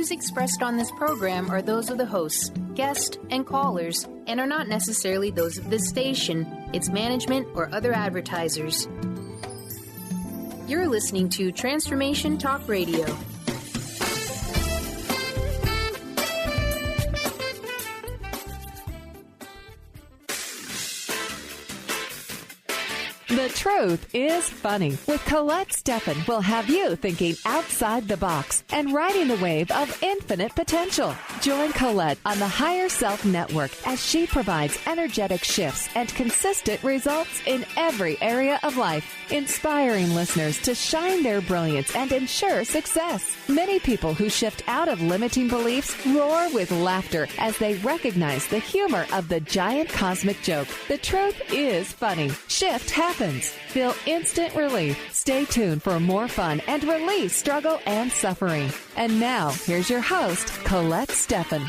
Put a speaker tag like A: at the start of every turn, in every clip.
A: views expressed on this program are those of the hosts, guests, and callers, and are not necessarily those of this station, its management, or other advertisers. You're listening to Transformation Talk Radio.
B: The Truth is Funny with Colette Stefan will have you thinking outside the box and riding the wave of infinite potential. Join Colette on the Higher Self Network as she provides energetic shifts and consistent results in every area of life, inspiring listeners to shine their brilliance and ensure success. Many people who shift out of limiting beliefs roar with laughter as they recognize the humor of the giant cosmic joke. The truth is funny. Shift happens. Feel instant relief. Stay tuned for more fun and release struggle and suffering. And now, here's your host, Colette Stefan.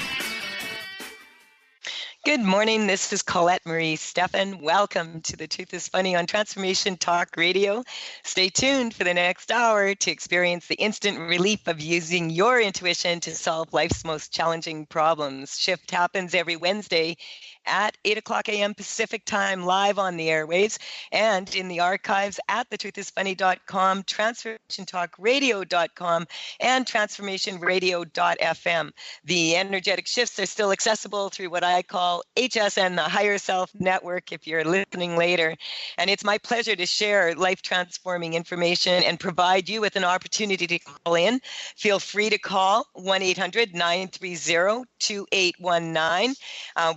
C: Good morning. This is Colette Marie Stefan. Welcome to The Truth is Funny on Transformation Talk Radio. Stay tuned for the next hour to experience the instant relief of using your intuition to solve life's most challenging problems. Shift happens every Wednesday at 8 o'clock a.m. Pacific time, live on the airwaves and in the archives at thetruthисfunny.com, transformationtalkradio.com, and transformationradio.fm. The energetic shifts are still accessible through what I call HSN, the Higher Self Network, if you're listening later. And it's my pleasure to share life-transforming information and provide you with an opportunity to call in. Feel free to call 1-800-930-2819.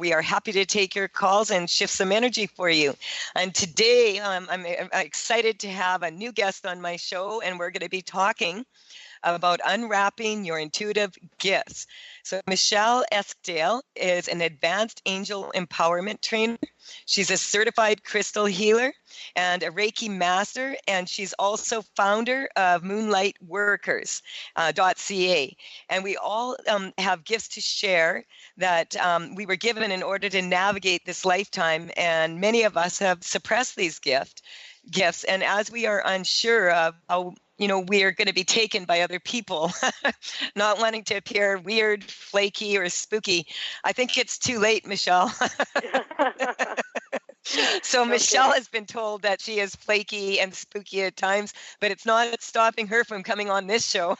C: We are happy to take your calls and shift some energy for you. And today, I'm excited to have a new guest on my show, and we're going to be talking about unwrapping your intuitive gifts. So Michelle Eskdale is an advanced angel empowerment trainer. She's a certified crystal healer and a Reiki master, and she's also founder of MoonlightWorkers.ca. And we all have gifts to share that we were given in order to navigate this lifetime, and many of us have suppressed these gifts. And as we are unsure of how we are going to be taken by other people, not wanting to appear weird, flaky, or spooky, I think it's too late, Michelle. So Michelle has been told that she is flaky and spooky at times, but it's not stopping her from coming on this show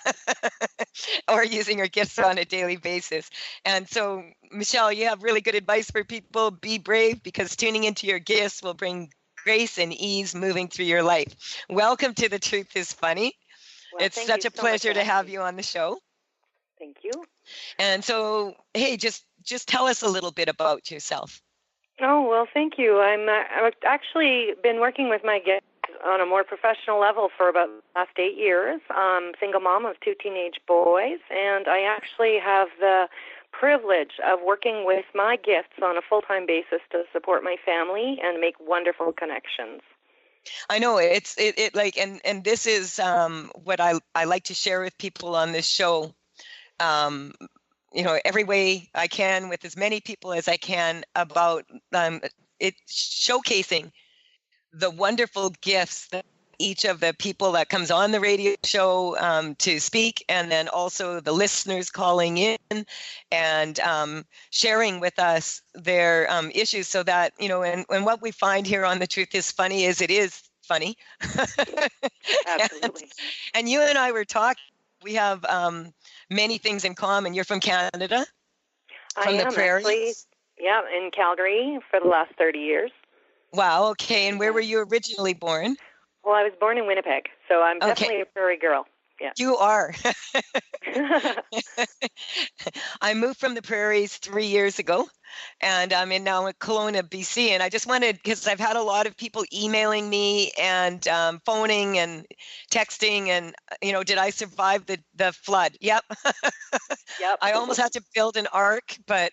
C: or using her gifts on a daily basis. And so, Michelle, you have really good advice for people. Be brave, because tuning into your gifts will bring grace and ease moving through your life. Welcome to The Truth is Funny.
D: Well,
C: it's such a pleasure to have you on the show.
D: Thank you.
C: And so, hey, just tell us a little bit about yourself.
D: Oh, well, thank you. I've actually been working with my gifts on a more professional level for about the last 8 years. I'm a single mom of 2 teenage boys, and I actually have the privilege of working with my gifts on a full-time basis to support my family and make wonderful connections.
C: I know and this is what I like to share with people on this show. Every way I can, with as many people as I can, about it showcasing the wonderful gifts that each of the people that comes on the radio show to speak, and then also the listeners calling in and sharing with us their issues, so that, and what we find here on The Truth is Funny is it is funny.
D: Absolutely.
C: And you and I were talking, we have many things in common. You're from Canada? From the prairies?
D: Actually, in Calgary for the last 30 years.
C: Wow, okay. And where were you originally born?
D: Well, I was born in Winnipeg, so I'm definitely a prairie girl. Yeah. You
C: are. I moved from the prairies 3 years ago, and I'm now in Kelowna, BC. And I just wanted, because I've had a lot of people emailing me and phoning and texting, and did I survive the flood? Yep.
D: Yep.
C: I almost had to build an ark, but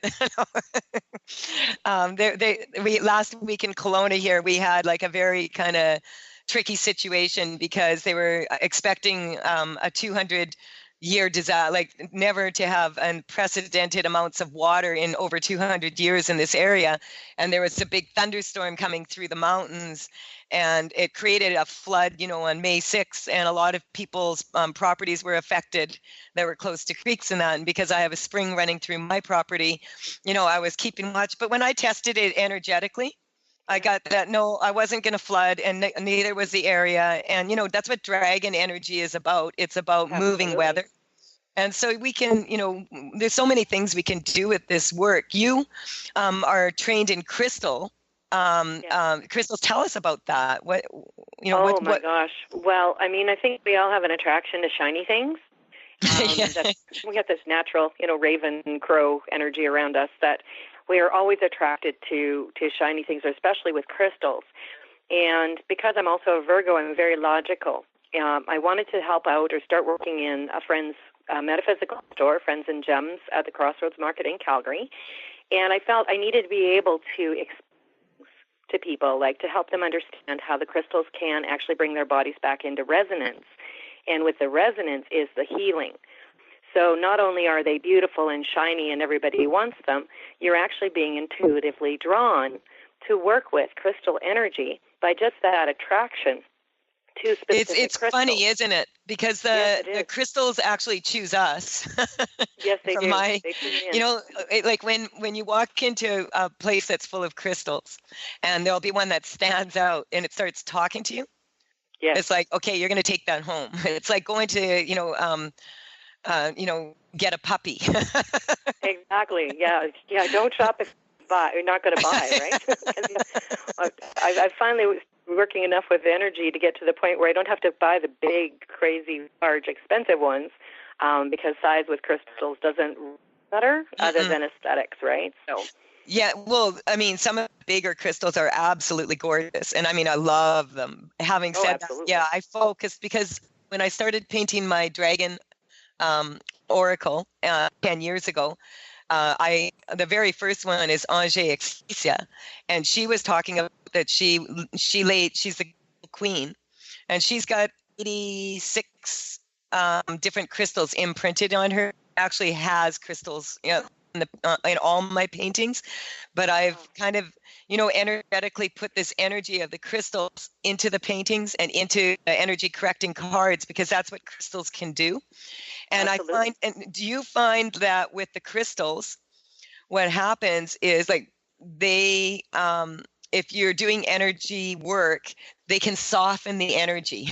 C: we last week in Kelowna here, we had like a very kind of tricky situation, because they were expecting a 200 year disaster, like never to have unprecedented amounts of water in over 200 years in this area. And there was a big thunderstorm coming through the mountains, and it created a flood, on May 6th. And a lot of people's properties were affected that were close to creeks and that. And because I have a spring running through my property, I was keeping watch. But when I tested it energetically, I got that, no, I wasn't going to flood, and neither was the area. And, that's what dragon energy is about. It's about moving weather. And so we can, there's so many things we can do with this work. You are trained in crystal. Crystals, tell us about that. What?
D: Gosh. Well, I think we all have an attraction to shiny things. We got this natural, raven crow energy around us that we are always attracted to shiny things, especially with crystals. And because I'm also a Virgo, I'm very logical. I wanted to help out or start working in a friend's metaphysical store, Friends and Gems, at the Crossroads Market in Calgary. And I felt I needed to be able to explain to people, like to help them understand how the crystals can actually bring their bodies back into resonance. And with the resonance is the healing. So not only are they beautiful and shiny and everybody wants them, you're actually being intuitively drawn to work with crystal energy by just that attraction to specific
C: It's
D: crystals.
C: Funny, isn't it? Because the crystals actually choose us.
D: Yes, they do. They tune in.
C: Like when you walk into a place that's full of crystals, and there'll be one that stands out and it starts talking to you.
D: Yes.
C: It's like, okay, you're going to take that home. It's like going to, get a puppy.
D: Exactly. Yeah. Don't shop if you're not going to buy, right? I finally was working enough with energy to get to the point where I don't have to buy the big, crazy, large, expensive ones, because size with crystals doesn't matter other than aesthetics, right? So.
C: Yeah, well, some of the bigger crystals are absolutely gorgeous, and I love them. Having said that, I focused because when I started painting my dragon oracle 10 years ago, the very first one is Ange Excesia, and she was talking about that she's the queen, and she's got 86 different crystals imprinted on her. Actually has crystals, in all my paintings, but I've kind of, energetically put this energy of the crystals into the paintings and into the energy correcting cards, because that's what crystals can do. And
D: Absolutely.
C: Do you find that with the crystals, what happens is like they, if you're doing energy work, they can soften the energy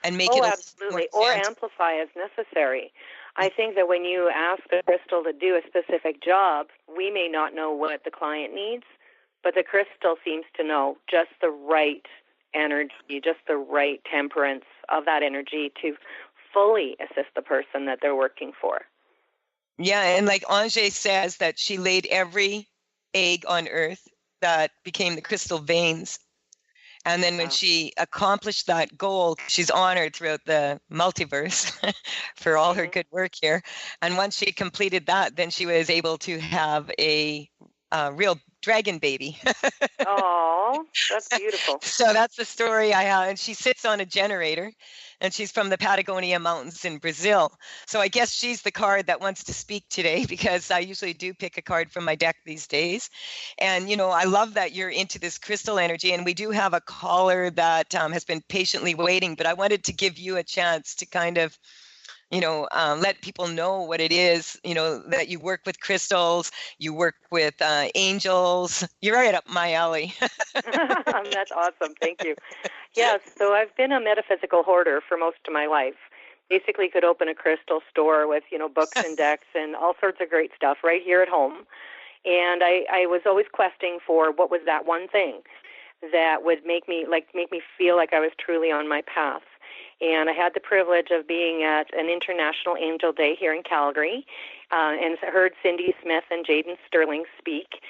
C: and make it
D: absolutely, or amplify as necessary. I think that when you ask the crystal to do a specific job, we may not know what the client needs, but the crystal seems to know just the right energy, just the right temperance of that energy to fully assist the person that they're working for.
C: Yeah, and like Ange says that she laid every egg on earth that became the crystal veins. And then when she accomplished that goal, she's honored throughout the multiverse for all her good work here. And once she completed that, then she was able to have a real dragon baby.
D: Oh, that's beautiful.
C: So that's the story I have. And she sits on a generator, and she's from the Patagonia Mountains in Brazil. So I guess she's the card that wants to speak today, because I usually do pick a card from my deck these days. And, I love that you're into this crystal energy. And we do have a caller that has been patiently waiting, but I wanted to give you a chance to kind of, let people know what it is, that you work with crystals, you work with angels. You're right up my alley.
D: That's awesome. Thank you. Yes, so I've been a metaphysical hoarder for most of my life. Basically could open a crystal store with, books and decks and all sorts of great stuff right here at home. And I was always questing for what was that one thing that would make me feel like I was truly on my path. And I had the privilege of being at an International Angel Day here in Calgary, and heard Cindy Smith and Jaden Sterling speak.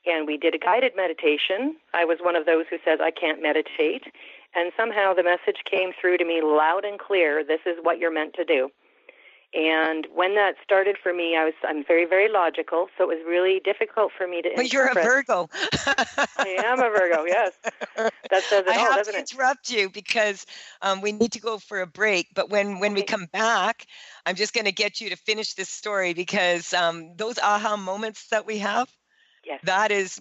D: And we did a guided meditation. I was one of those who says I can't meditate. And somehow the message came through to me loud and clear, this is what you're meant to do. And when that started for me, I'm very, very logical, so it was really difficult for me to interpret.
C: You're a Virgo.
D: I am a Virgo, yes. That says it all, doesn't it?
C: I have to interrupt you because we need to go for a break. But when we come back, I'm just going to get you to finish this story because those aha moments that we have,
D: yes,
C: that is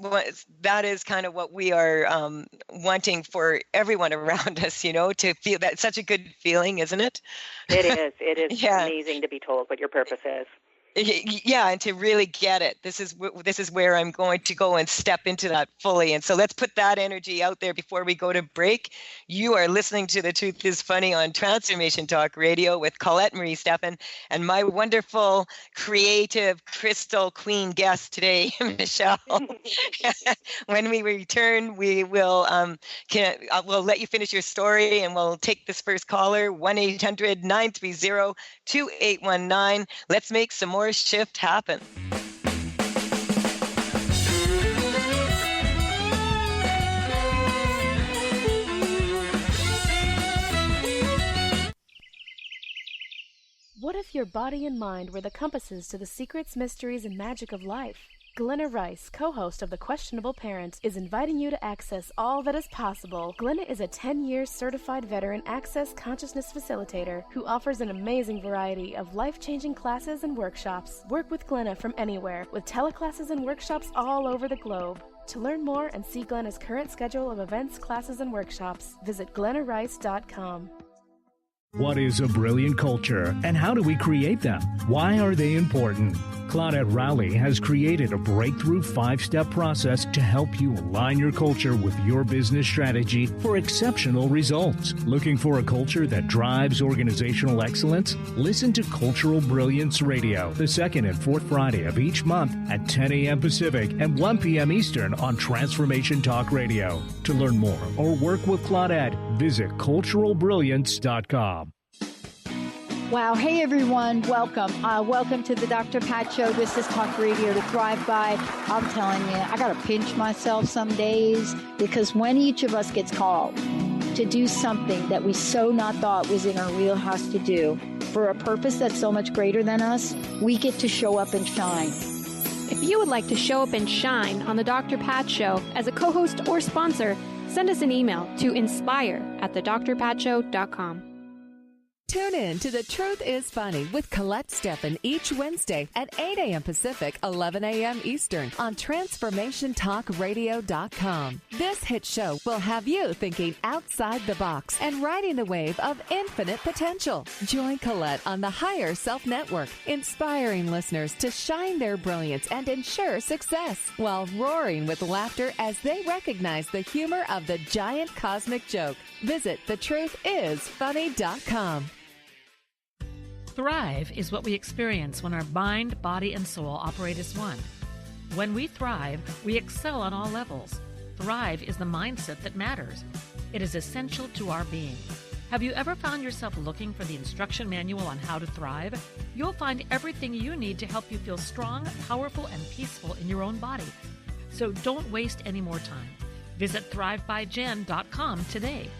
C: kind of what we are wanting for everyone around us, to feel. That's such a good feeling, isn't it?
D: It is. It is
C: Yeah.
D: amazing to be told what your purpose is.
C: Yeah, and to really get it. This is where I'm going to go and step into that fully. And so let's put that energy out there before we go to break. You are listening to The Truth is Funny on Transformation Talk Radio with Colette Marie Stefan and my wonderful, creative, crystal queen guest today, Michelle. When we return, we will we'll let you finish your story, and we'll take this first caller, 1-800-930-2819. Let's make some more shift happen.
E: What if your body and mind were the compasses to the secrets, mysteries, and magic of life? Glenna Rice, co-host of The Questionable Parent, is inviting you to access all that is possible. Glenna is a 10-year certified veteran access consciousness facilitator who offers an amazing variety of life-changing classes and workshops. Work with Glenna from anywhere, with teleclasses and workshops all over the globe. To learn more and see Glenna's current schedule of events, classes, and workshops, visit glennarice.com.
F: What is a brilliant culture, and how do we create them? Why are they important? Claudette Rowley has created a breakthrough 5-step process to help you align your culture with your business strategy for exceptional results. Looking for a culture that drives organizational excellence? Listen to Cultural Brilliance Radio, the second and fourth Friday of each month at 10 a.m. Pacific and 1 p.m. Eastern on Transformation Talk Radio. To learn more or work with Claudette, visit culturalbrilliance.com.
G: Wow. Hey, everyone. Welcome. Welcome to the Dr. Pat Show. This is Talk Radio to Thrive By. I'm telling you, I got to pinch myself some days because when each of us gets called to do something that we so not thought was in our wheelhouse to do for a purpose that's so much greater than us, we get to show up and shine.
H: If you would like to show up and shine on the Dr. Pat Show as a co-host or sponsor, send us an email to inspire@thedrpatshow.com.
B: Tune in to The Truth is Funny with Colette Stefan each Wednesday at 8 a.m. Pacific, 11 a.m. Eastern on TransformationTalkRadio.com. This hit show will have you thinking outside the box and riding the wave of infinite potential. Join Colette on the Higher Self Network, inspiring listeners to shine their brilliance and ensure success while roaring with laughter as they recognize the humor of the giant cosmic joke. Visit thetruthisfunny.com.
I: Thrive is what we experience when our mind, body, and soul operate as one. When we thrive, we excel on all levels. Thrive is the mindset that matters. It is essential to our being. Have you ever found yourself looking for the instruction manual on how to thrive? You'll find everything you need to help you feel strong, powerful, and peaceful in your own body. So don't waste any more time. Visit thrivebyjen.com today.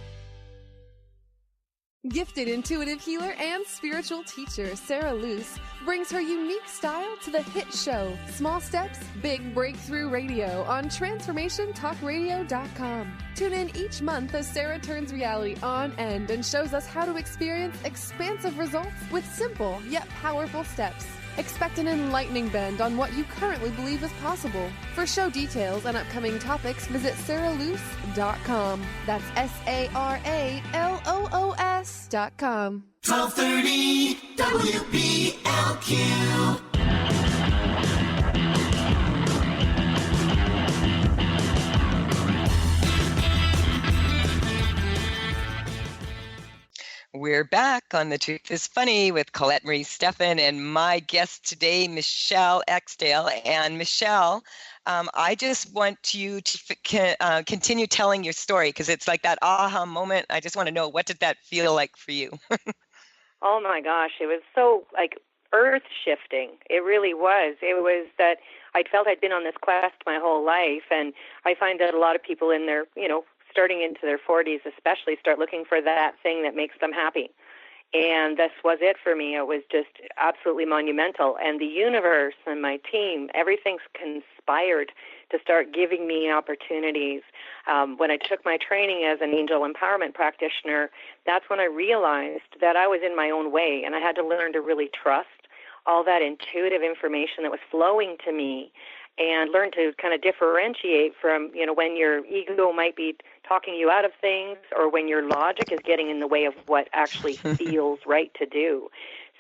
J: Gifted intuitive healer and spiritual teacher Sarah Luce brings her unique style to the hit show Small Steps, Big Breakthrough Radio on TransformationTalkRadio.com. Tune in each month as Sarah turns reality on end and shows us how to experience expansive results with simple yet powerful steps. Expect an enlightening bend on what you currently believe is possible. For show details and upcoming topics, visit sarahloos.com. That's SARALOOS.com.
K: 1230 WBLQ.
C: We're back on The Truth is Funny with Colette Marie Stefan and my guest today, Michelle Exdale. And Michelle, I just want you to continue telling your story because it's like that aha moment. I just want to know, what did that feel like for you?
D: Oh my gosh, it was so like earth-shifting. It really was. It was that I felt I'd been on this quest my whole life, and I find that a lot of people in their, starting into their 40s especially, start looking for that thing that makes them happy. And this was it for me. It was just absolutely monumental. And the universe and my team, everything's conspired to start giving me opportunities. When I took my training as an angel empowerment practitioner, that's when I realized that I was in my own way, and I had to learn to really trust all that intuitive information that was flowing to me, and learn to kind of differentiate from, when your ego might be talking you out of things, or when your logic is getting in the way of what actually feels right to do.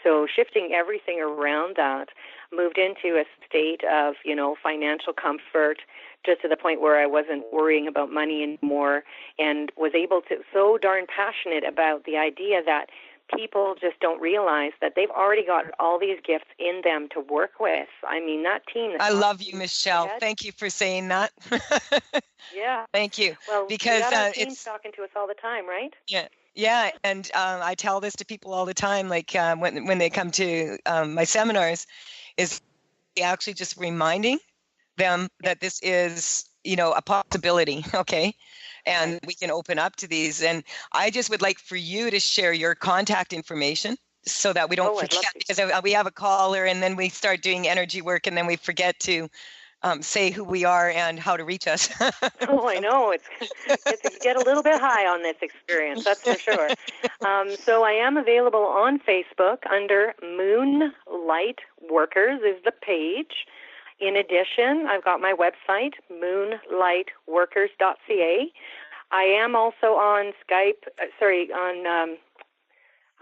D: So shifting everything around that, moved into a state of, financial comfort, just to the point where I wasn't worrying about money anymore, and was able to, so darn passionate about the idea that people just don't realize that they've already got all these gifts in them to work with. I mean, that team.
C: I love you, Michelle. Thank you for saying that.
D: Yeah.
C: Thank you.
D: Well,
C: because
D: our team's talking to us all the time, right?
C: Yeah. Yeah, and I tell this to people all the time, like when they come to my seminars, is actually just reminding them that this is, a possibility, okay? And we can open up to these. And I just would like for you to share your contact information so that we don't forget, because we have a caller and then we start doing energy work and then we forget to say who we are and how to reach us.
D: Oh, I know. It's you get a little bit high on this experience, that's for sure. So I am available on Facebook under Moonlight Workers is the page. In addition, I've got my website, moonlightworkers.ca. I am also on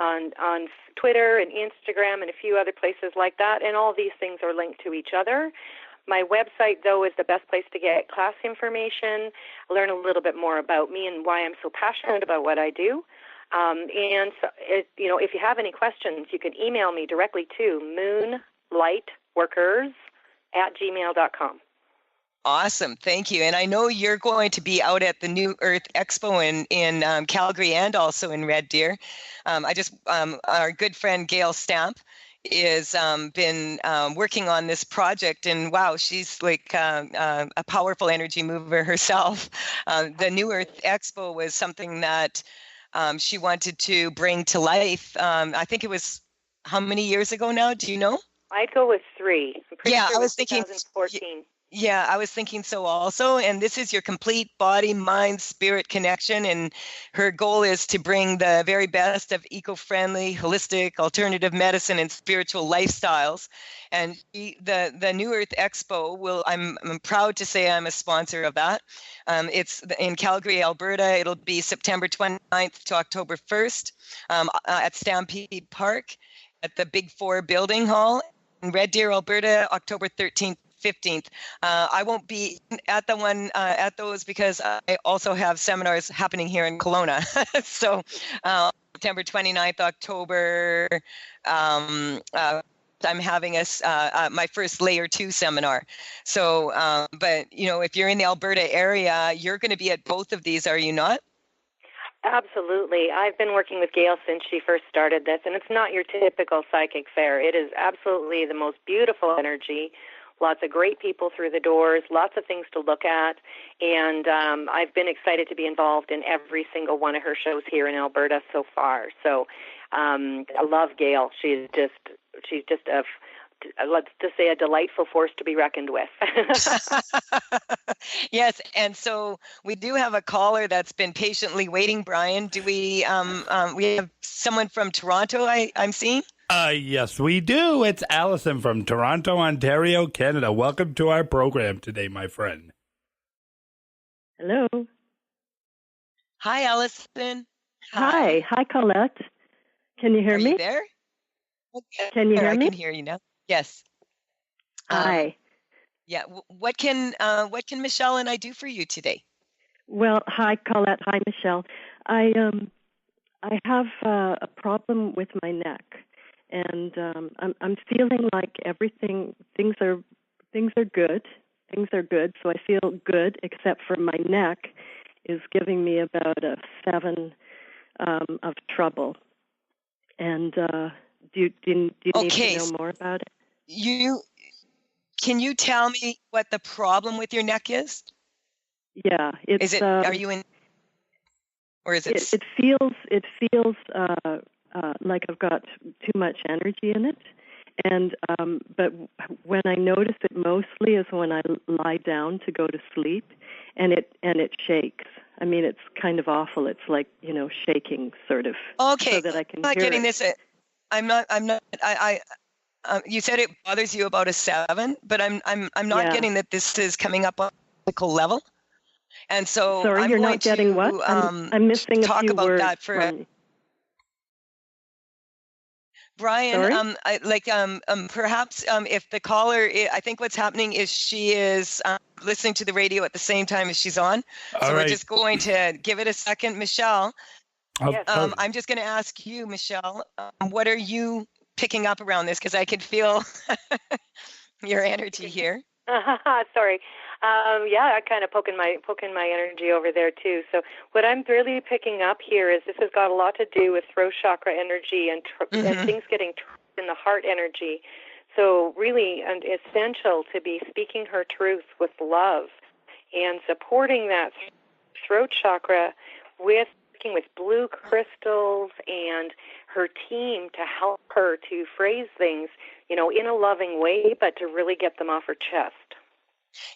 D: on Twitter and Instagram and a few other places like that, and all these things are linked to each other. My website, though, is the best place to get class information, learn a little bit more about me and why I'm so passionate about what I do. And so, if you have any questions, you can email me directly to moonlightworkers@gmail.com.
C: Awesome. Thank you. And I know you're going to be out at the New Earth Expo in Calgary and also in Red Deer. Our good friend Gail Stamp is been working on this project, and wow, she's like a powerful energy mover herself. The New Earth Expo was something that she wanted to bring to life. I think it was how many years ago now? Do you know?
D: I'd go with 3. I'm pretty sure
C: I was thinking
D: 2014.
C: Yeah, I was thinking so also. And this is your complete body, mind, spirit connection. And her goal is to bring the very best of eco-friendly, holistic, alternative medicine and spiritual lifestyles. And the New Earth Expo I'm proud to say I'm a sponsor of that. It's in Calgary, Alberta. It'll be September 29th to October 1st at Stampede Park at the Big 4 Building Hall in Red Deer, Alberta, October 13th. 15th. I won't be at the one at those because I also have seminars happening here in Kelowna. So September 29th, October, I'm having my first Layer 2 seminar. So, but if you're in the Alberta area, you're going to be at both of these, are you not?
D: Absolutely. I've been working with Gail since she first started this, and it's not your typical psychic fair. It is absolutely the most beautiful energy. Lots of great people through the doors, lots of things to look at, and I've been excited to be involved in every single one of her shows here in Alberta so far. So I love Gail. She's just let's just say a delightful force to be reckoned with.
C: Yes, and so we do have a caller that's been patiently waiting. Brian, do we have someone from Toronto I'm seeing?
K: Yes, we do. It's Allison from Toronto, Ontario, Canada. Welcome to our program today, my friend.
L: Hello.
C: Hi, Allison.
L: Hi, Colette. Can you hear me?
C: Are you there? Okay.
L: Can you hear me?
C: I can hear you now. Yes.
L: Hi.
C: Yeah. What can Michelle and I do for you today?
L: Well, hi, Colette. Hi, Michelle. I have a problem with my neck. And I'm feeling like things are good. Things are good, so I feel good, except for my neck is giving me about a 7 of trouble. And do you need to know more about it?
C: Can you tell me what the problem with your neck is?
L: Yeah,
C: are you in, or is it?
L: It feels like I've got too much energy in it. And but when I notice it mostly is when I lie down to go to sleep, and it shakes. I mean, it's kind of awful. It's like, shaking sort of.
C: Okay.
L: So that I can
C: I'm not
L: hear
C: getting
L: it.
C: this. You said it bothers you about a 7, but I'm not getting that this is coming up on a physical level. And so
L: Sorry,
C: I'm
L: you're
C: going
L: not getting
C: to
L: what? I'm missing a
C: talk
L: few
C: about
L: words
C: that for
L: from you.
C: Brian. Perhaps if the caller, I think what's happening is she is listening to the radio at the same time as she's on. So we're just going to give it a second, Michelle. I'm just going to ask you, Michelle, what are you picking up around this? Because I can feel your energy here.
D: Sorry. I kind of poking my energy over there too. So what I'm really picking up here is this has got a lot to do with throat chakra energy and things getting trapped in the heart energy. So really essential to be speaking her truth with love and supporting that throat chakra with working with blue crystals and her team to help her to phrase things, in a loving way, but to really get them off her chest.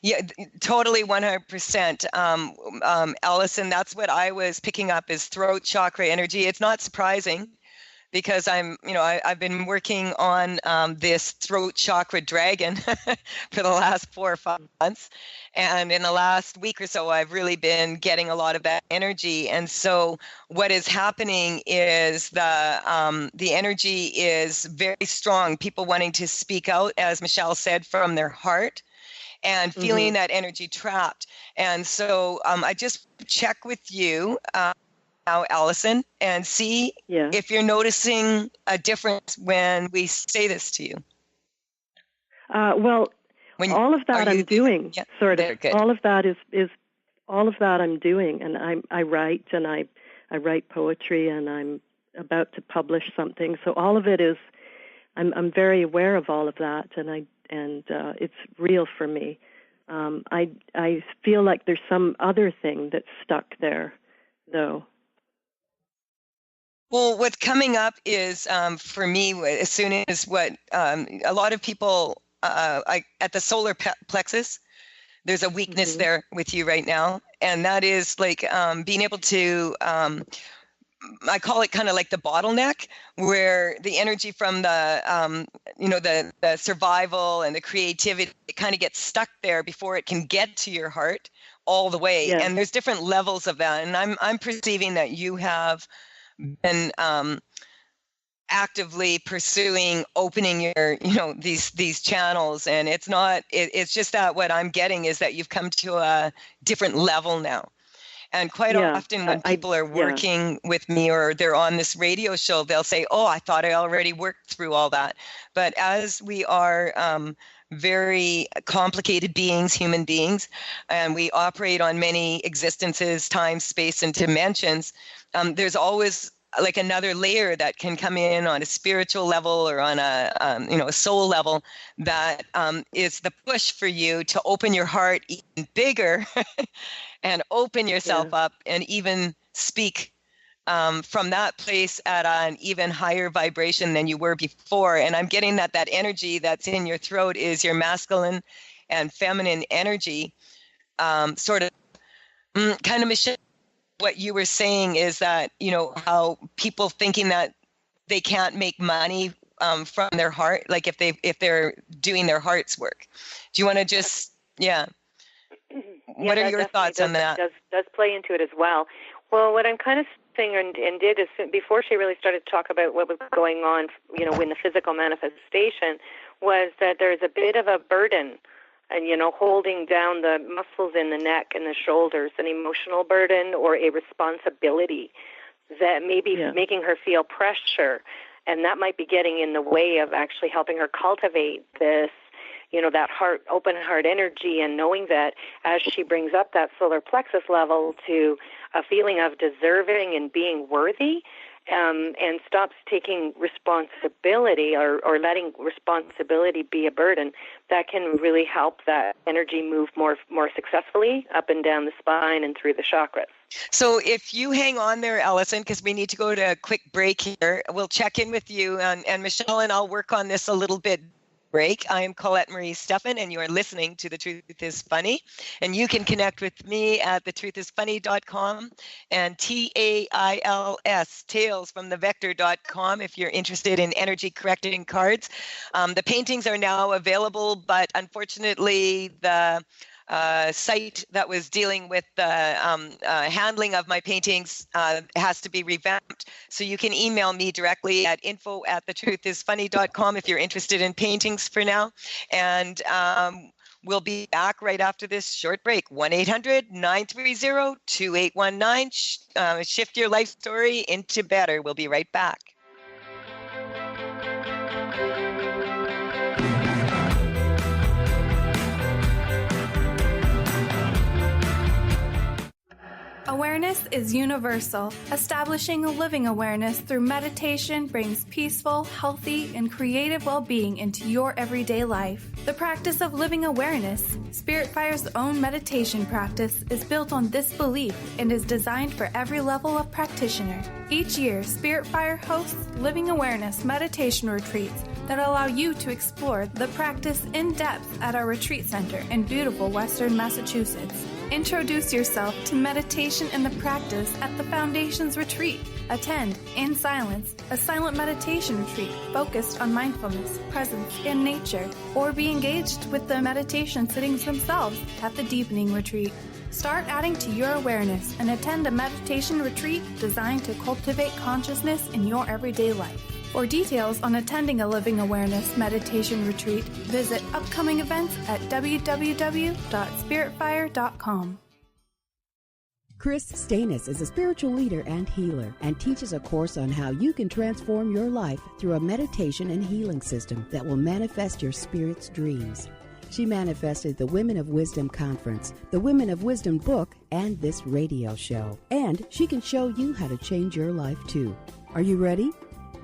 C: Yeah, totally 100%. Allison, that's what I was picking up is throat chakra energy. It's not surprising because I've been working on this throat chakra dragon for the last 4 or 5 months. And in the last week or so, I've really been getting a lot of that energy. And so what is happening is the energy is very strong. People wanting to speak out, as Michelle said, from their heart, and feeling that energy trapped. And so I just check with you now, Allison, and see if you're noticing a difference when we say this to you.
L: All of that I'm doing, sort of.
C: Good.
L: All of that is all of that I'm doing, and I write, and I write poetry, and I'm about to publish something. So all of it is, I'm very aware of all of that, and it's real for me. I feel like there's some other thing that's stuck there, though.
C: Well, what's coming up is, for me, as soon as a lot of people, at the solar plexus, there's a weakness there with you right now. And that is like being able to, I call it kind of like the bottleneck, where the energy from the survival and the creativity, it kind of gets stuck there before it can get to your heart all the way. And there's different levels of that. And I'm perceiving that you have been actively pursuing opening your these channels, and it's just that what I'm getting is that you've come to a different level now. And quite often when people are working with me or they're on this radio show, they'll say, oh, I thought I already worked through all that. But as we are very complicated beings, human beings, and we operate on many existences, time, space, and dimensions, there's always like another layer that can come in on a spiritual level or on a soul level that is the push for you to open your heart even bigger and open yourself up and even speak from that place at an even higher vibration than you were before. And I'm getting that energy that's in your throat is your masculine and feminine energy, sort of kind of Michelle. What you were saying is that, how people thinking that they can't make money from their heart, like if they're doing their heart's work. Do you want to just, what are your thoughts on that?
D: Does play into it as well. Well, what I'm kind of saying and did is before she really started to talk about what was going on, in the physical manifestation, was that there's a bit of a burden and, holding down the muscles in the neck and the shoulders, an emotional burden or a responsibility that may be making her feel pressure. And that might be getting in the way of actually helping her cultivate this, that open heart energy, and knowing that as she brings up that solar plexus level to a feeling of deserving and being worthy and stops taking responsibility or letting responsibility be a burden, that can really help that energy move more successfully up and down the spine and through the chakras.
C: So if you hang on there, Allison, because we need to go to a quick break here, we'll check in with you, and Michelle and I'll work on this a little bit. Break. I am Colette Marie Stefan, and you are listening to The Truth is Funny. And you can connect with me at thetruthisfunny.com and TAILS, tailsfromthevector.com, if you're interested in energy correcting cards. The paintings are now available, but unfortunately, the site that was dealing with the handling of my paintings has to be revamped. So you can email me directly at info@thetruthisfunny.com if you're interested in paintings for now. And we'll be back right after this short break. 1-800-930-2819. Shift your life story into better. We'll be right back.
M: Awareness is universal. Establishing a living awareness through meditation brings peaceful, healthy, and creative well-being into your everyday life. The practice of living awareness, Spirit Fire's own meditation practice, is built on this belief and is designed for every level of practitioner. Each year, Spirit Fire hosts living awareness meditation retreats that allow you to explore the practice in depth at our retreat center in beautiful Western Massachusetts. Introduce yourself to meditation and the practice at the Foundation's retreat. Attend, in silence, a silent meditation retreat focused on mindfulness, presence, and nature, or be engaged with the meditation sittings themselves at the Deepening Retreat. Start adding to your awareness and attend a meditation retreat designed to cultivate consciousness in your everyday life. For details on attending a Living Awareness meditation retreat, visit upcoming events at www.spiritfire.com.
N: Chris Stanis is a spiritual leader and healer and teaches a course on how you can transform your life through a meditation and healing system that will manifest your spirit's dreams. She manifested the Women of Wisdom Conference, the Women of Wisdom book, and this radio show. And she can show you how to change your life too. Are you ready?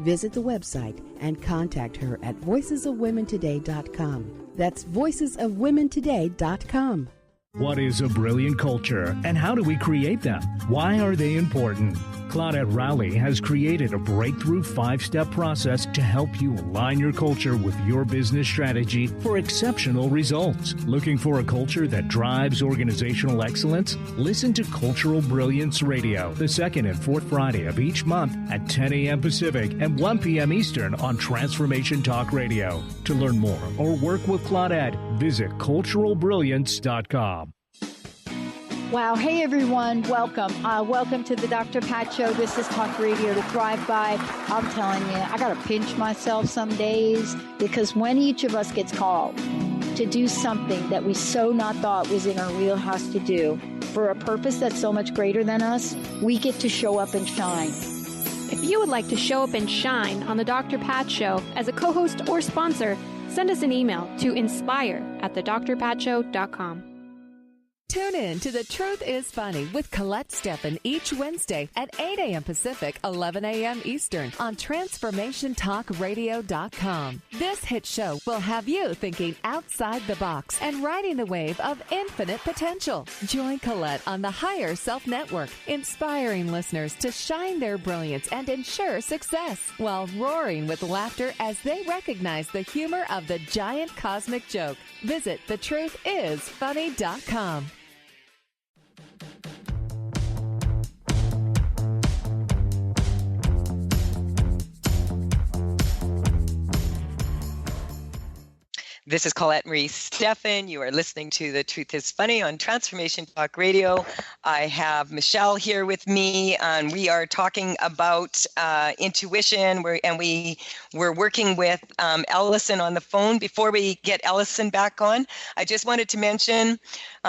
N: Visit the website and contact her at voicesofwomentoday.com. That's voicesofwomentoday.com.
F: What is a brilliant culture, and how do we create them? Why are they important? Claudette Rowley has created a breakthrough 5-step process to help you align your culture with your business strategy for exceptional results. Looking for a culture that drives organizational excellence? Listen to Cultural Brilliance Radio, the second and fourth Friday of each month at 10 a.m. Pacific and 1 p.m. Eastern on Transformation Talk Radio. To learn more or work with Claudette, visit culturalbrilliance.com.
G: Wow. Hey, everyone. Welcome. Welcome to the Dr. Pat Show. This is Talk Radio to Thrive By. I'm telling you, I got to pinch myself some days, because when each of us gets called to do something that we so not thought was in our wheelhouse to do for a purpose that's so much greater than us, we get to show up and shine.
H: If you would like to show up and shine on the Dr. Pat Show as a co-host or sponsor, send us an email to inspire@thedrpatshow.com.
B: Tune in to The Truth is Funny with Colette Stefan each Wednesday at 8 a.m. Pacific, 11 a.m. Eastern on TransformationTalkRadio.com. This hit show will have you thinking outside the box and riding the wave of infinite potential. Join Colette on the Higher Self Network, inspiring listeners to shine their brilliance and ensure success while roaring with laughter as they recognize the humor of the giant cosmic joke. Visit thetruthisfunny.com.
C: This is Colette Marie Stefan. You are listening to The Truth is Funny on Transformation Talk Radio. I have Michelle here with me, and we are talking about intuition. We're working with Ellison on the phone. Before we get Ellison back on, I just wanted to mention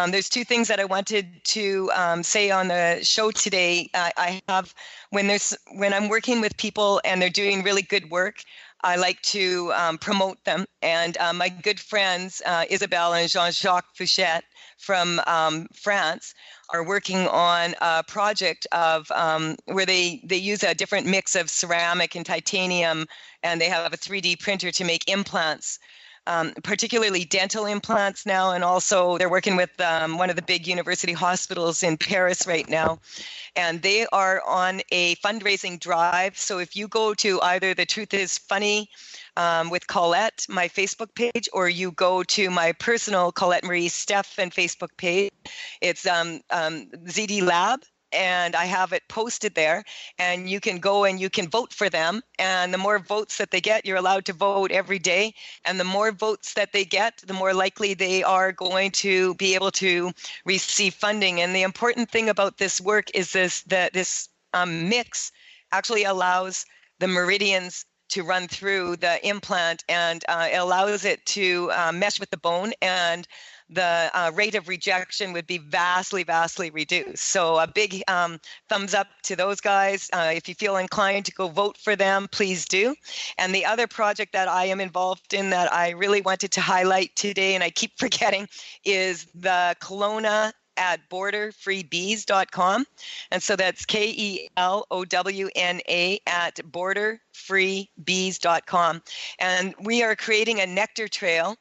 C: there's two things that I wanted to say on the show today. I have when I'm working with people and they're doing really good work, I like to promote them. And my good friends, Isabelle and Jean-Jacques Fouchette from France, are working on a project of where they use a different mix of ceramic and titanium, and they have a 3D printer to make implants, particularly dental implants now. And also they're working with one of the big university hospitals in Paris right now. And they are on a fundraising drive. So if you go to either The Truth is Funny with Colette, my Facebook page, or you go to my personal Colette Marie Stefan Facebook page, it's ZD Lab. And I have it posted there, and you can go and you can vote for them. And the more votes that they get, you're allowed to vote every day. And the more votes that they get, the more likely they are going to be able to receive funding. And the important thing about this work is this mix actually allows the meridians to run through the implant, and it allows it to mesh with the bone, and the rate of rejection would be vastly, vastly reduced. So a big thumbs up to those guys. If you feel inclined to go vote for them, please do. And the other project that I am involved in that I really wanted to highlight today, and I keep forgetting, is the Kelowna at borderfreebees.com. And so that's KELOWNA at borderfreebees.com. And we are creating a nectar trail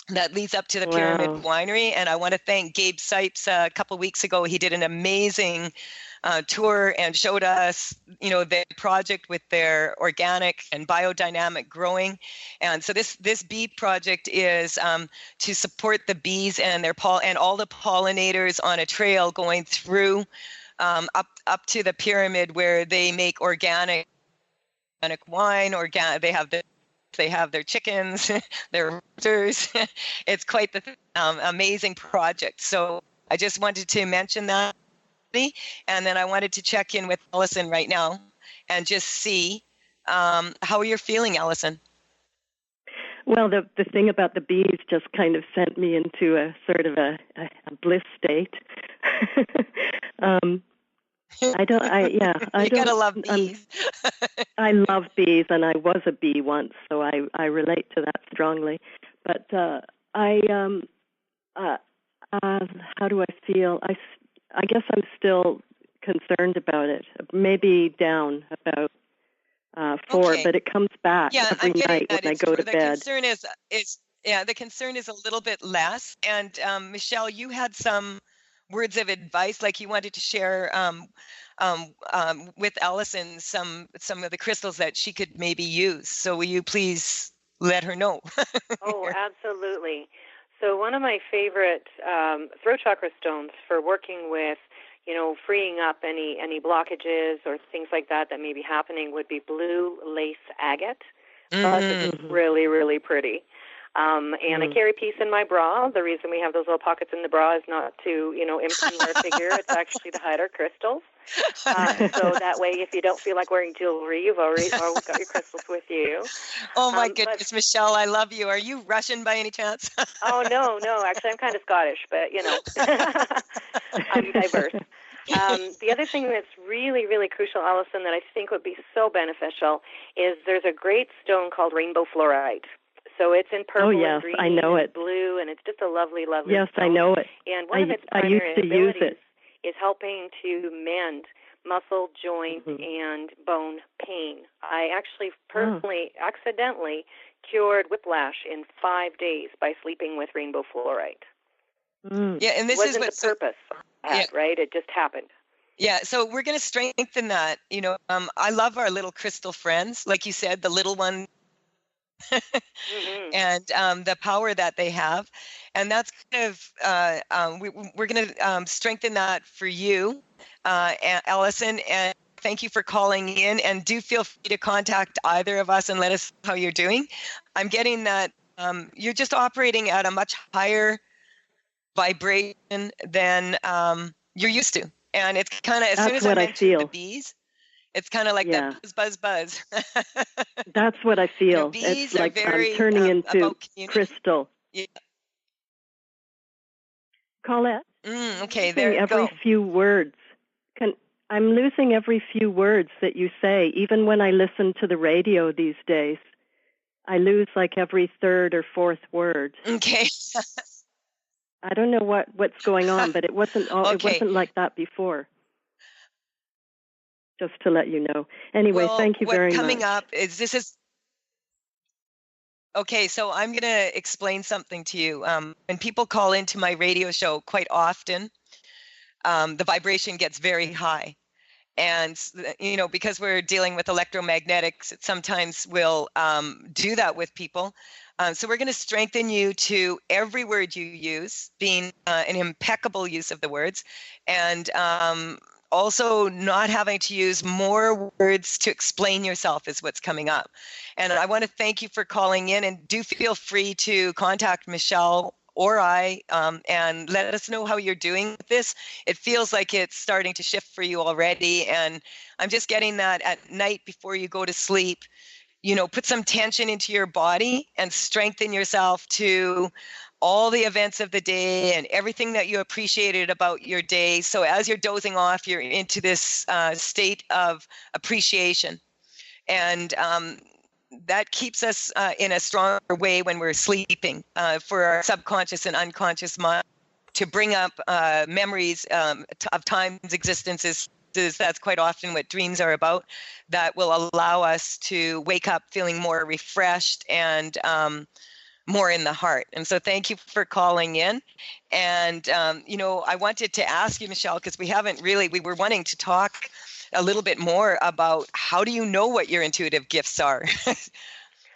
C: that leads up to the Pyramid Winery. And I want to thank Gabe Sipes. A couple of weeks ago, he did an amazing tour and showed us, their project with their organic and biodynamic growing. And so this bee project is to support the bees and their and all the pollinators on a trail going through up to the pyramid, where they make organic wine. They have their chickens, their roosters. It's quite the amazing project. So I just wanted to mention that. And then I wanted to check in with Allison right now and just see how you're feeling, Allison.
L: Well, the thing about the bees just kind of sent me into a sort of a bliss state. You gotta love bees. I love bees, and I was a bee once, so I relate to that strongly. But how do I feel? I guess I'm still concerned about it. Maybe down about 4, but it comes back every night when I go to bed.
C: The concern is a little bit less. And Michelle, you had some words of advice, like you wanted to share with Allison some of the crystals that she could maybe use. So will you please let her know?
D: Oh, absolutely. So one of my favorite throat chakra stones for working with, freeing up any blockages or things like that may be happening would be blue lace agate. It's really, really pretty. And I carry a piece in my bra. The reason we have those little pockets in the bra is not to, impede our figure. It's actually to hide our crystals. So that way, if you don't feel like wearing jewelry, you've always got your crystals with you.
C: Oh, my goodness, Michelle, I love you. Are you Russian by any chance?
D: Oh, no. Actually, I'm kind of Scottish, but, I'm diverse. The other thing that's really, really crucial, Allison, that I think would be so beneficial is there's a great stone called rainbow fluorite. So it's in purple and green and blue, and it's just a lovely, lovely stone.
L: I know it.
D: And one of its primary abilities is helping to mend muscle, joint, and bone pain. I actually personally accidentally cured whiplash in 5 days by sleeping with rainbow fluorite.
C: Yeah, and this
D: wasn't
C: is
D: the purpose, right? It just happened.
C: Yeah, so we're going to strengthen that. I love our little crystal friends, like you said, the little one. And the power that they have, and that's kind of we're going to strengthen that for you, Allison, and thank you for calling in, and do feel free to contact either of us and let us know how you're doing. I'm getting that you're just operating at a much higher vibration than you're used to, and it's kind of as soon as I mentioned the bees, it's kind of like that buzz.
L: That's what I feel.
C: Bees
L: it's like
C: very,
L: I'm turning into crystal.
C: Yeah.
L: Colette.
C: Okay, there you
L: every
C: go.
L: few words. I'm losing every few words that you say, even when I listen to the radio these days. I lose like every third or fourth word.
C: Okay.
L: I don't know what's going on, but it wasn't it wasn't like that before. Just to let you know. Anyway, thank you very much.
C: What's coming up is this is okay. So I'm going to explain something to you. When people call into my radio show, quite often, the vibration gets very high. And, because we're dealing with electromagnetics, it sometimes will do that with people. So we're going to strengthen you to every word you use, being an impeccable use of the words, and also not having to use more words to explain yourself is what's coming up. And I want to thank you for calling in, and do feel free to contact Michelle or I, and let us know how you're doing with this. It feels like it's starting to shift for you already. And I'm just getting that at night before you go to sleep, put some tension into your body and strengthen yourself to all the events of the day and everything that you appreciated about your day. So as you're dozing off, you're into this state of appreciation. And that keeps us in a stronger way when we're sleeping, for our subconscious and unconscious mind to bring up memories of times, existences. That's quite often what dreams are about, that will allow us to wake up feeling more refreshed and more in the heart. And so thank you for calling in. And, I wanted to ask you, Michelle, because we were wanting to talk a little bit more about how do you know what your intuitive gifts are?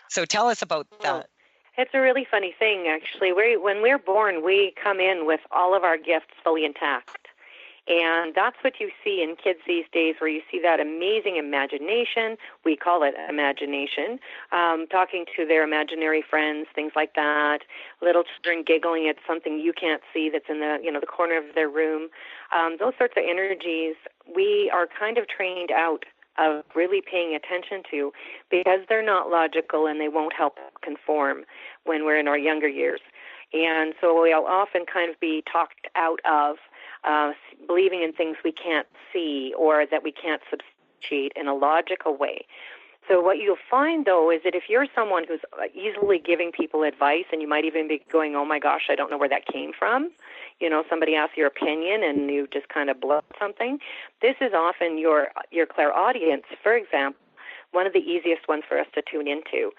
C: So tell us about that.
D: It's a really funny thing, actually. When we're born, we come in with all of our gifts fully intact. And that's what you see in kids these days, where you see that amazing imagination. We call it imagination, talking to their imaginary friends, things like that. Little children giggling at something you can't see that's in the corner of their room. Those sorts of energies we are kind of trained out of really paying attention to, because they're not logical and they won't help conform when we're in our younger years. And so we'll often kind of be talked out of believing in things we can't see or that we can't substantiate in a logical way. So what you'll find, though, is that if you're someone who's easily giving people advice, and you might even be going, oh, my gosh, I don't know where that came from. Somebody asks your opinion and you just kind of blow something. This is often your clairaudience, for example, one of the easiest ones for us to tune into.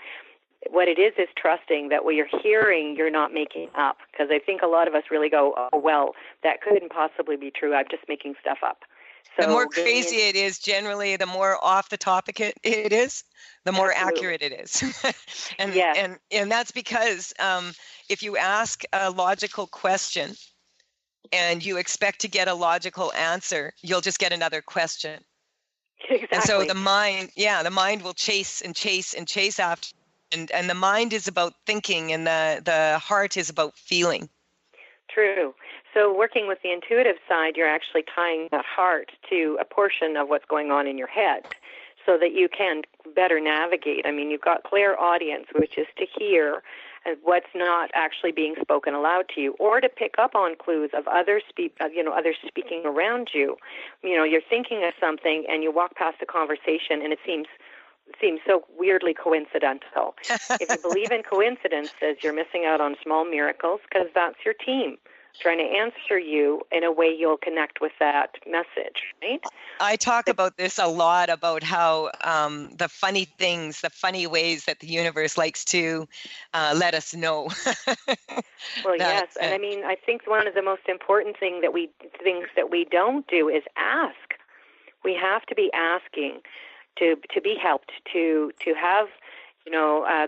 D: What it is trusting that what you're hearing, you're not making up. Because I think a lot of us really go, oh, well, that couldn't possibly be true. I'm just making stuff up. So
C: the more crazy it is, generally, the more off the topic it is, the more accurate it is. and that's because if you ask a logical question and you expect to get a logical answer, you'll just get another question.
D: Exactly.
C: And so the mind will chase and chase and chase after. And the mind is about thinking, and the heart is about feeling.
D: True. So working with the intuitive side, you're actually tying that heart to a portion of what's going on in your head so that you can better navigate. I mean, you've got clairaudience, which is to hear what's not actually being spoken aloud to you, or to pick up on clues of others speaking around you. You're thinking of something and you walk past a conversation and it seems so weirdly coincidental. If you believe in coincidences, you're missing out on small miracles, because that's your team trying to answer you in a way you'll connect with that message, right?
C: I talk about this a lot, about how the funny things, the funny ways that the universe likes to let us know.
D: Well, yes. And I mean, I think one of the most important things that we don't do is ask. We have to be asking to be helped, to have,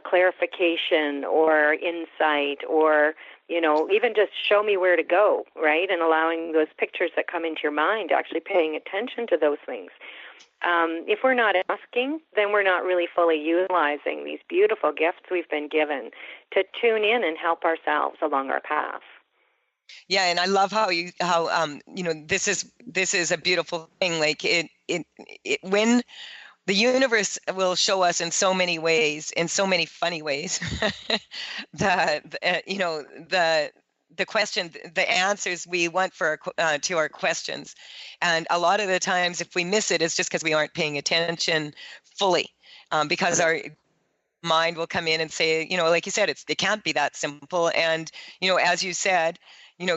D: clarification or insight, or, even just show me where to go, right? And allowing those pictures that come into your mind, actually paying attention to those things. If we're not asking, then we're not really fully utilizing these beautiful gifts we've been given to tune in and help ourselves along our path.
C: Yeah, and I love how this is a beautiful thing. Like it when the universe will show us in so many ways, in so many funny ways, that the question, the answers we want for to our questions, and a lot of the times, if we miss it, it's just because we aren't paying attention fully, because mind will come in and say, like you said, it can't be that simple. And, as you said,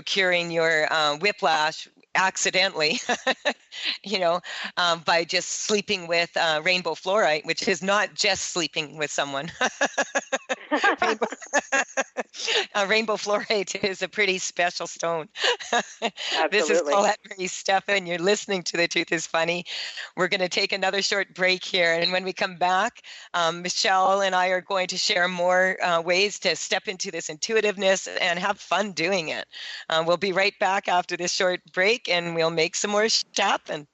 C: curing your whiplash accidentally, by just sleeping with rainbow fluorite, which is not just sleeping with someone. Rainbow fluorite is a pretty special stone. This is Colette Marie Stefan. You're listening to The Truth is Funny. We're going to take another short break here. And when we come back, Michelle and I are going to share more ways to step into this intuitiveness and have fun doing it. We'll be right back after this short break, and we'll make some more happen.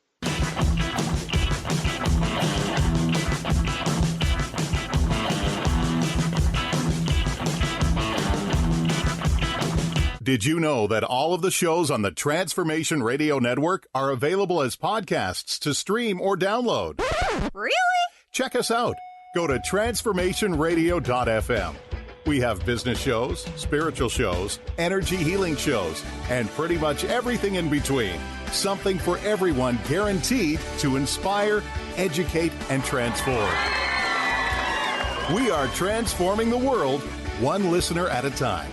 O: Did you know that all of the shows on the Transformation Radio Network are available as podcasts to stream or download?
P: Really?
O: Check us out. Go to transformationradio.fm. We have business shows, spiritual shows, energy healing shows, and pretty much everything in between. Something for everyone, guaranteed to inspire, educate, and transform. We are transforming the world, one listener at a time.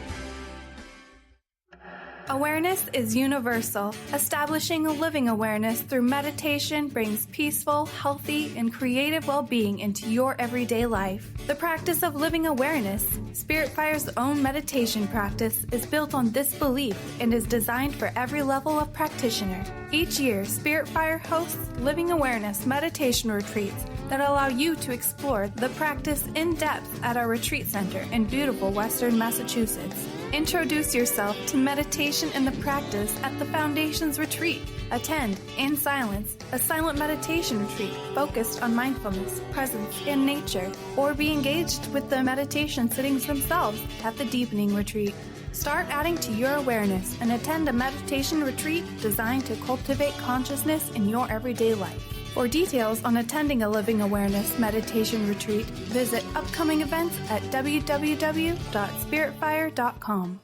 M: Awareness is universal. Establishing a living awareness through meditation brings peaceful, healthy, and creative well-being into your everyday life. The practice of living awareness, Spirit Fire's own meditation practice, is built on this belief and is designed for every level of practitioner. Each year, Spirit Fire hosts living awareness meditation retreats that allow you to explore the practice in depth at our retreat center in beautiful Western Massachusetts. Introduce yourself to meditation and the practice at the Foundation's retreat. Attend, in silence, a silent meditation retreat focused on mindfulness, presence, and nature, or be engaged with the meditation sittings themselves at the Deepening Retreat. Start adding to your awareness and attend a meditation retreat designed to cultivate consciousness in your everyday life. For details on attending a Living Awareness meditation retreat, visit upcoming events at www.spiritfire.com.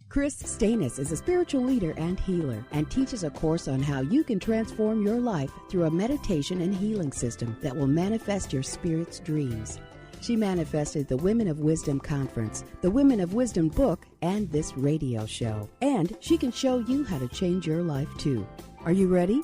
N: Chris Stanis is a spiritual leader and healer and teaches a course on how you can transform your life through a meditation and healing system that will manifest your spirit's dreams. She manifested the Women of Wisdom Conference, the Women of Wisdom book, and this radio show. And she can show you how to change your life too. Are you ready?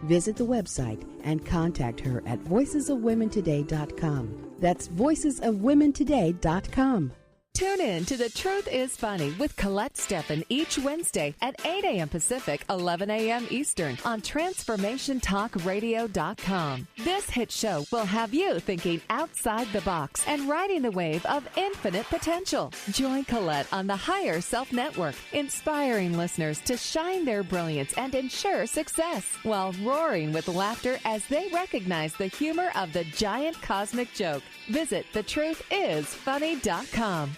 N: Visit the website and contact her at voicesofwomentoday.com. That's voicesofwomentoday.com.
B: Tune in to The Truth is Funny with Colette Stefan each Wednesday at 8 a.m. Pacific, 11 a.m. Eastern on TransformationTalkRadio.com. This hit show will have you thinking outside the box and riding the wave of infinite potential. Join Colette on the Higher Self Network, inspiring listeners to shine their brilliance and ensure success while roaring with laughter as they recognize the humor of the giant cosmic joke. Visit thetruthisfunny.com.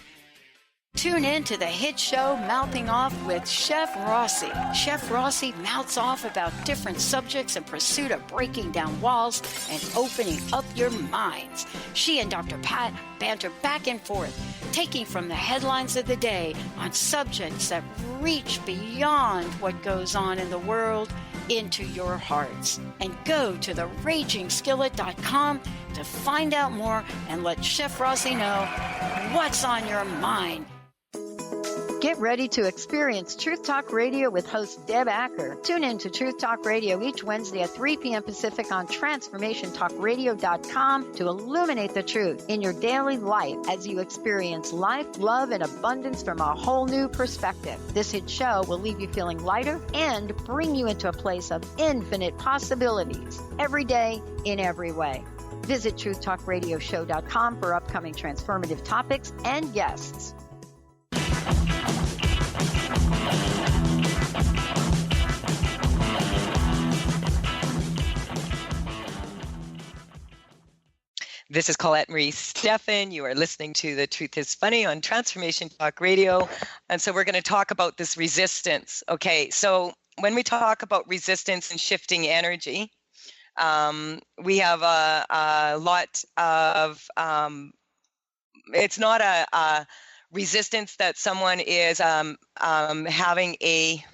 Q: Tune in to the hit show Mouthing Off with Chef Rossi. Chef Rossi mouths off about different subjects in pursuit of breaking down walls and opening up your minds. She and Dr. Pat banter back and forth, taking from the headlines of the day on subjects that reach beyond what goes on in the world into your hearts. And go to theragingskillet.com to find out more and let Chef Rossi know what's on your mind. Get ready to experience Truth Talk Radio with host Deb Acker. Tune in to Truth Talk Radio each Wednesday at 3 p.m. Pacific on TransformationTalkRadio.com to illuminate the truth in your daily life as you experience life, love, and abundance from a whole new perspective. This hit show will leave you feeling lighter and bring you into a place of infinite possibilities every day in every way. Visit TruthTalkRadioshow.com for upcoming transformative topics and guests.
C: This is Colette Marie Stefan. You are listening to The Truth is Funny on Transformation Talk Radio. And so we're going to talk about this resistance. Okay, so when we talk about resistance and shifting energy, we have a lot of, it's not a resistance that someone is having a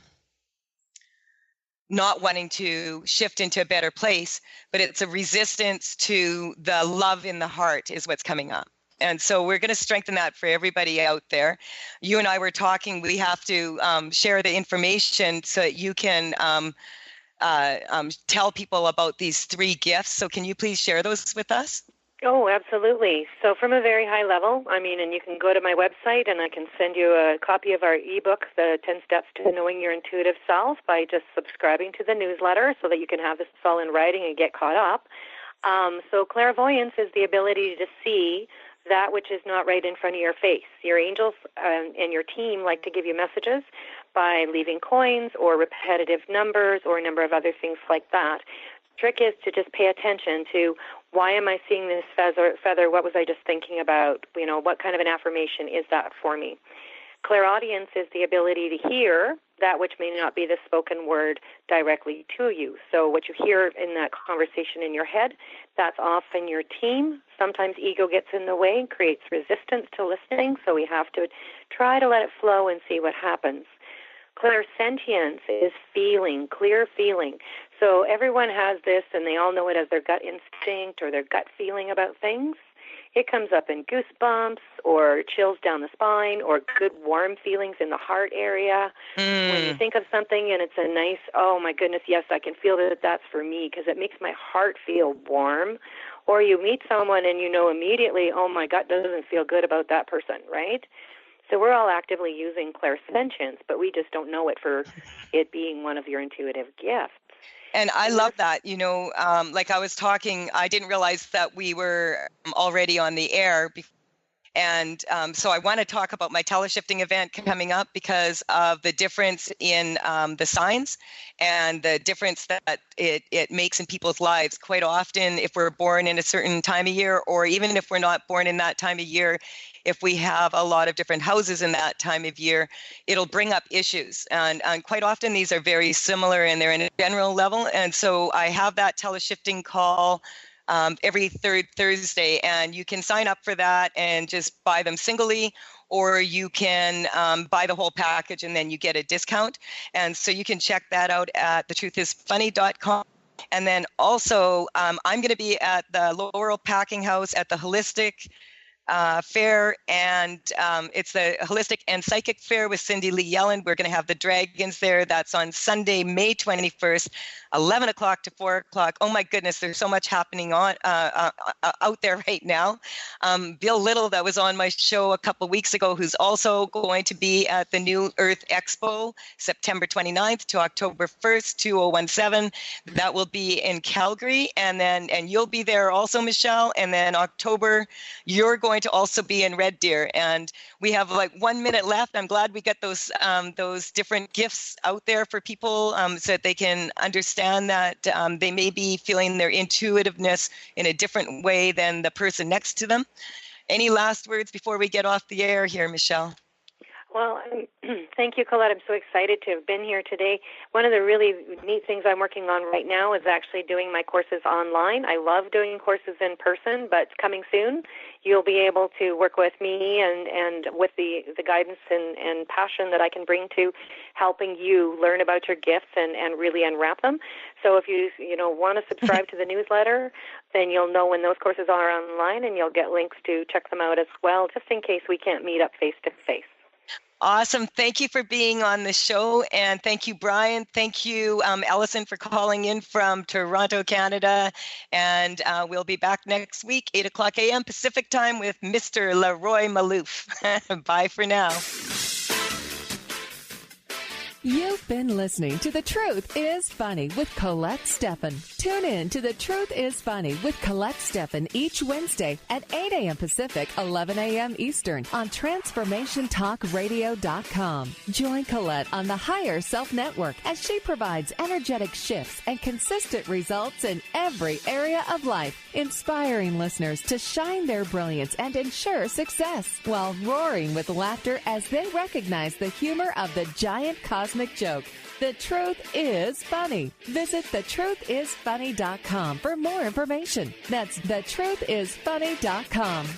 C: not wanting to shift into a better place, but it's a resistance to the love in the heart is what's coming up. And so we're going to strengthen that for everybody out there. You and I were talking, we have to share the information so that you can tell people about these 3 gifts. So can you please share those with us?
D: Oh, absolutely. So from a very high level, and you can go to my website and I can send you a copy of our ebook, The 10 Steps to Knowing Your Intuitive Self, by just subscribing to the newsletter so that you can have this all in writing and get caught up. So clairvoyance is the ability to see that which is not right in front of your face. Your angels and your team like to give you messages by leaving coins or repetitive numbers or a number of other things like that. Trick is to just pay attention to, why am I seeing this feather? What was I just thinking about? What kind of an affirmation is that for me? Clairaudience is the ability to hear that which may not be the spoken word directly to you. So what you hear in that conversation in your head, that's often your team. Sometimes ego gets in the way and creates resistance to listening, so we have to try to let it flow and see what happens. Clairsentience is feeling, clear feeling. So everyone has this, and they all know it as their gut instinct or their gut feeling about things. It comes up in goosebumps or chills down the spine or good warm feelings in the heart area. When you think of something and it's a nice, oh my goodness, yes, I can feel that that's for me, because it makes my heart feel warm. Or you meet someone and you know immediately, oh my gut doesn't feel good about that person, right? So we're all actively using clairsentience, but we just don't know it for it being one of your intuitive gifts.
C: And I love that, like I was talking, I didn't realize that we were already on the air. And so I want to talk about my teleshifting event coming up because of the difference in the signs and the difference that it makes in people's lives. Quite often, if we're born in a certain time of year, or even if we're not born in that time of year, if we have a lot of different houses in that time of year, it'll bring up issues. And quite often these are very similar and they're in a general level. And so I have that teleshifting call every third Thursday, and you can sign up for that and just buy them singly, or you can buy the whole package and then you get a discount. And so you can check that out at thetruthisfunny.com. And then also I'm going to be at the Laurel Packing House at the Holistic Fair, and it's the Holistic and Psychic Fair with Cindy Lee Yellen. We're going to have the dragons there. That's on Sunday, May 21st, 11 o'clock to 4 o'clock. Oh my goodness, there's so much happening on out there right now. Bill Little, that was on my show a couple of weeks ago, who's also going to be at the New Earth Expo, September 29th to October 1st, 2017. That will be in Calgary, and you'll be there also, Michelle. And then October, you're going to also be in Red Deer, and we have like 1 minute left. I'm glad we get those different gifts out there for people so that they can understand that they may be feeling their intuitiveness in a different way than the person next to them. Any last words before we get off the air here, Michelle?
D: Well, thank you, Colette. I'm so excited to have been here today. One of the really neat things I'm working on right now is actually doing my courses online. I love doing courses in person, but coming soon, you'll be able to work with me and with the guidance and passion that I can bring to helping you learn about your gifts and really unwrap them. So if you want to subscribe to the newsletter, then you'll know when those courses are online, and you'll get links to check them out as well, just in case we can't meet up face to face.
C: Awesome. Thank you for being on the show. And thank you, Brian. Thank you, Ellison, for calling in from Toronto, Canada. And we'll be back next week, 8 o'clock a.m. Pacific time with Mr. Leroy Malouf. Bye for now.
B: You've been listening to The Truth is Funny with Colette Stefan. Tune in to The Truth is Funny with Colette Stefan each Wednesday at 8 a.m. Pacific, 11 a.m. Eastern on TransformationTalkRadio.com. Join Colette on the Higher Self Network as she provides energetic shifts and consistent results in every area of life, inspiring listeners to shine their brilliance and ensure success while roaring with laughter as they recognize the humor of the giant cosmic joke. The Truth is Funny. Visit thetruthisfunny.com for more information. That's thetruthisfunny.com.